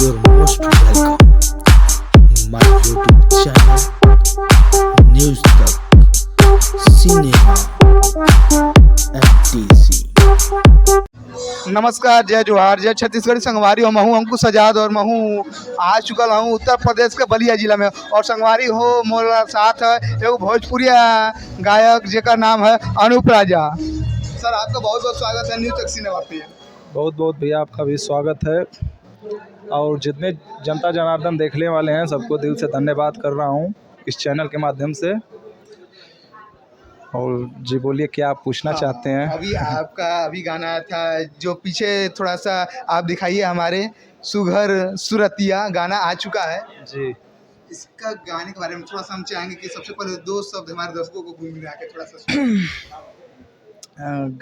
You're most welcome. My YouTube channel, News तक, cinema, FTC। नमस्कार, जय जोहार, जय छत्तीसगढ़ी संगवारी हो। महू अंकुश आजाद और महू आ चुकल हूँ उत्तर प्रदेश के बलिया जिला में। और संगवारी हो मोरा साथ है एगो भोजपुरिया गायक जेकर नाम है अनूप राजा। सर आपका बहुत बहुत स्वागत है न्यूज़ तक सिनेमा पे। बहुत बहुत भैया आपका भी स्वागत है। और जितने जनता जनार्दन देखने वाले हैं सबको दिल से धन्यवाद कर रहा हूं इस चैनल के माध्यम से। और जी बोलिए, क्या आप पूछना चाहते हैं? अभी आपका गाना आया था जो पीछे थोड़ा सा आप दिखाइए हमारे सुघर सुरतिया गाना आ चुका है जी। इसका गाने के बारे में थोड़ा सा हम चाहेंगे कि सबसे पहले दो शब्द हमारे दर्शकों को गुनगुना के थोड़ा सा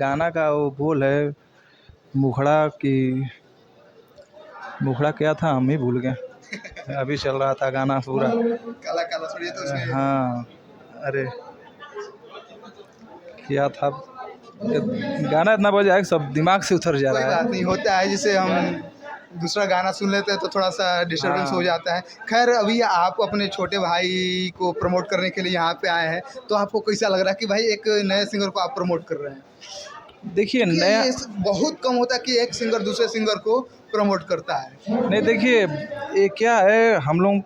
गाना का वो बोल है मुखड़ा क्या था हम ही भूल गए। अभी चल रहा था गाना पूरा काला काला छोड़िए तो उसमें हाँ। अरे क्या था गाना, इतना बजा है सब दिमाग से उतर जा कोई रहा है। बात नहीं, होता है जैसे हम दूसरा गाना सुन लेते हैं तो थोड़ा सा डिस्टर्बेंस हो जाता है। खैर अभी आप अपने छोटे भाई को प्रमोट करने के लिए यहाँ पे आए हैं तो आपको कैसा लग रहा है कि भाई एक नए सिंगर को आप प्रमोट कर रहे हैं? देखिए नया बहुत कम होता है कि एक सिंगर दूसरे सिंगर को प्रमोट करता है। नहीं, देखिए ये क्या है, हम लोग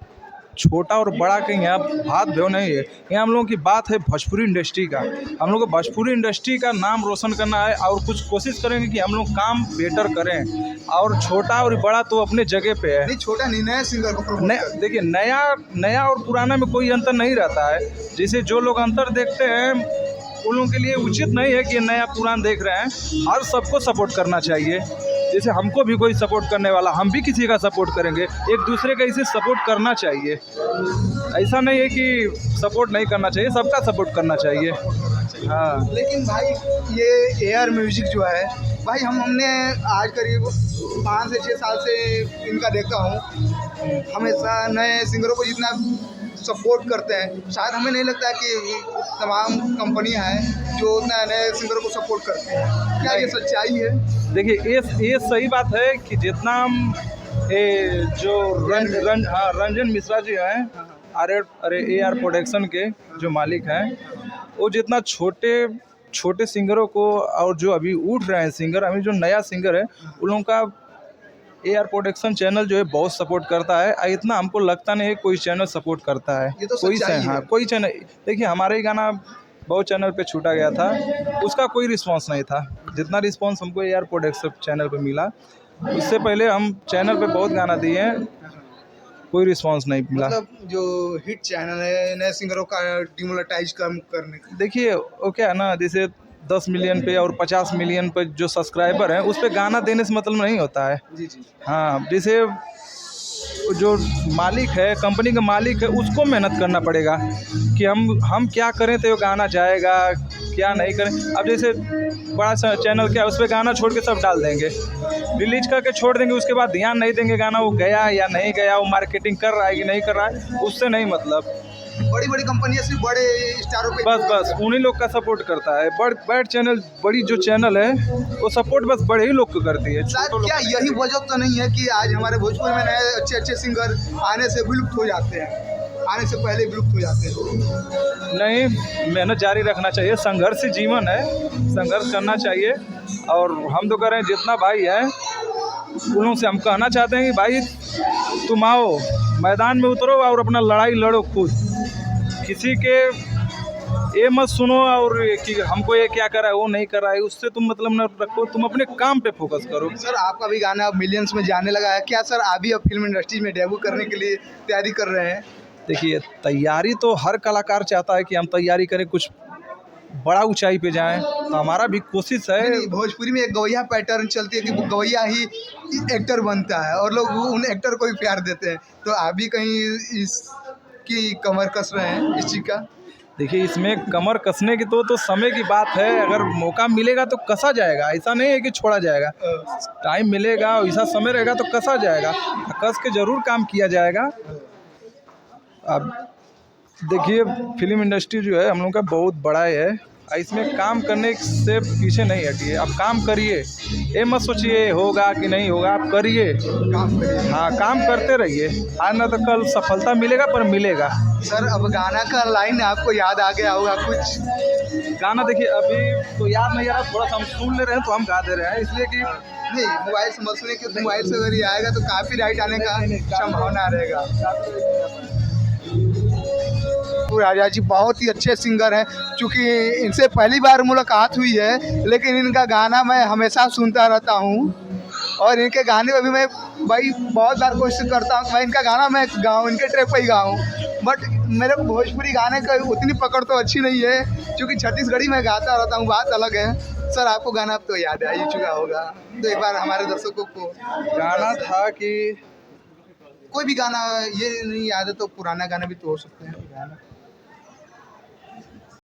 छोटा और बड़ा कहीं यहाँ बात भेव नहीं है। यहाँ हम लोगों की बात है भोजपुरी इंडस्ट्री का। हम लोग को भोजपुरी इंडस्ट्री का नाम रोशन करना है और कुछ कोशिश करेंगे कि हम लोग काम बेटर करें। और छोटा और बड़ा तो अपने जगह पे है। नहीं छोटा नहीं, नए सिंगर को प्रमोट करें। देखिए नया और पुराना में कोई अंतर नहीं रहता है। जैसे जो लोग अंतर देखते हैं उन लोगों के लिए उचित नहीं है कि नया पुराना देख रहे हैं। हर सबको सपोर्ट करना चाहिए। जैसे हमको भी कोई सपोर्ट करने वाला, हम भी किसी का सपोर्ट करेंगे। एक दूसरे का इसे सपोर्ट करना चाहिए। ऐसा नहीं है कि सपोर्ट नहीं करना चाहिए, सबका सपोर्ट करना चाहिए। हाँ लेकिन भाई ये एआर म्यूजिक जो है भाई हमने आज करीब 5 से 6 साल से इनका देखता हूँ। हमेशा नए सिंगरों को जितना सपोर्ट करते हैं, शायद हमें नहीं लगता है कि तमाम कंपनियां हैं जो उतना नए सिंगरों को सपोर्ट करते हैं। क्या ये सच्चाई है? देखिए ये सही बात है कि जितना हम जो रंजन मिश्रा जी हैं अरे AR प्रोडक्शन के जो मालिक हैं, वो जितना छोटे सिंगरों को और जो अभी उठ रहे हैं सिंगर, अभी जो नया सिंगर है उन लोगों का AR प्रोडक्शन चैनल जो है बहुत सपोर्ट करता है। इतना हमको लगता नहीं है कोई चैनल सपोर्ट करता है। ये तो कोई सच्चाई है। कोई चैनल, देखिए हमारे ही गाना बहुत चैनल पे छूटा गया था, उसका कोई रिस्पांस नहीं था जितना रिस्पांस हमको AR प्रोडक्शन चैनल पे मिला। उससे पहले हम चैनल पे बहुत गाना दिए हैं, कोई रिस्पांस नहीं मिला। मतलब जो हिट चैनल है नए सिंगरों का डिमोनेटाइज कम करने का। देखिए वो क्या है ना, जैसे 10 मिलियन पे और 50 मिलियन पे जो सब्सक्राइबर हैं उस पे गाना देने से मतलब नहीं होता है। जी जी। हाँ, जैसे जो मालिक है, कंपनी का मालिक है, उसको मेहनत करना पड़ेगा कि हम क्या करें तो गाना जाएगा, क्या नहीं करें। अब जैसे बड़ा सा चैनल क्या, उस पर गाना छोड़ के सब डाल देंगे, रिलीज करके छोड़ देंगे, उसके बाद ध्यान नहीं देंगे गाना वो गया या नहीं गया, वो मार्केटिंग कर रहा है कि नहीं कर रहा है, उससे नहीं मतलब। बड़ी बड़ी कंपनियां सिर्फ बड़े स्टारों पे बस उन्हीं लोग का सपोर्ट करता है। बड़ चैनल, बड़ी जो चैनल है वो सपोर्ट बस बड़े ही लोग को करती है। शायद क्या यही वजह तो नहीं है कि आज हमारे भोजपुर में नए अच्छे अच्छे सिंगर आने से विलुप्त हो जाते हैं, आने से पहले विलुप्त हो जाते हैं? नहीं, मेहनत जारी रखना चाहिए। संघर्ष जीवन है, संघर्ष करना चाहिए। और हम तो कह रहे हैं जितना भाई है उन लोगों से हम कहना चाहते हैं कि भाई तुम आओ मैदान में उतरो और अपना लड़ाई लड़ो खुद। किसी के ये मत सुनो और कि हमको ये क्या कर रहा है वो नहीं कर रहा है, उससे तुम मतलब न रखो, तुम अपने काम पे फोकस करो। सर आपका भी गाना अब मिलियंस में जाने लगा है, क्या सर आप भी अब फिल्म इंडस्ट्री में डेब्यू करने के लिए तैयारी कर रहे हैं? देखिए तैयारी तो हर कलाकार चाहता है कि हम तैयारी करें, कुछ बड़ा ऊंचाई पे जाएं, तो हमारा भी कोशिश है। नहीं, भोजपुरी में एक गवैया पैटर्न चलती है कि वो गवैया ही एक्टर बनता है और लोग उन एक्टर को ही प्यार देते हैं, तो आप भी कहीं इसकी कमर कस रहे हैं इस चीज़ का? देखिए इसमें कमर कसने की तो समय की बात है। अगर मौका मिलेगा तो कसा जाएगा, ऐसा नहीं है कि छोड़ा जाएगा। टाइम मिलेगा, ऐसा समय रहेगा तो कसा जाएगा, कस के ज़रूर काम किया जाएगा। अब देखिए फिल्म इंडस्ट्री जो है हम लोग का बहुत बड़ा है इसमें काम करने से पीछे नहीं हटिए, आप काम करिए, ये मत सोचिए होगा कि नहीं होगा, आप करिए। काम करिए। हाँ, काम करते रहिए, आज ना तो कल सफलता मिलेगा, पर मिलेगा। सर अब गाना का लाइन आपको याद आ गया होगा कुछ? गाना देखिए अभी तो याद नहीं आ रहा, थोड़ा सा हम सुन ले रहे हैं तो हम गा दे रहे हैं, इसलिए कि नहीं, मोबाइल से मत सुनिए, क्योंकि मोबाइल से अगर ये आएगा तो काफ़ी राइट आने का संभावना रहेगा। राजा जी बहुत ही अच्छे सिंगर हैं, चूँकि इनसे पहली बार मुलाकात हुई है, लेकिन इनका गाना मैं हमेशा सुनता रहता हूँ और इनके गाने में भी मैं भाई बहुत बार कोशिश करता हूँ कि भाई इनका गाना मैं गाऊँ, इनके ट्रैक पे ही गाऊँ, बट मेरे को भोजपुरी गाने का उतनी पकड़ तो अच्छी नहीं है, क्योंकि छत्तीसगढ़ी में गाता रहता हूँ, बात अलग है। सर आपको गाना अब तो याद आ ही चुका होगा, तो एक बार हमारे दर्शकों को गाना था कि कोई भी गाना ये नहीं याद है तो पुराना गाना भी तो हो सकते हैं।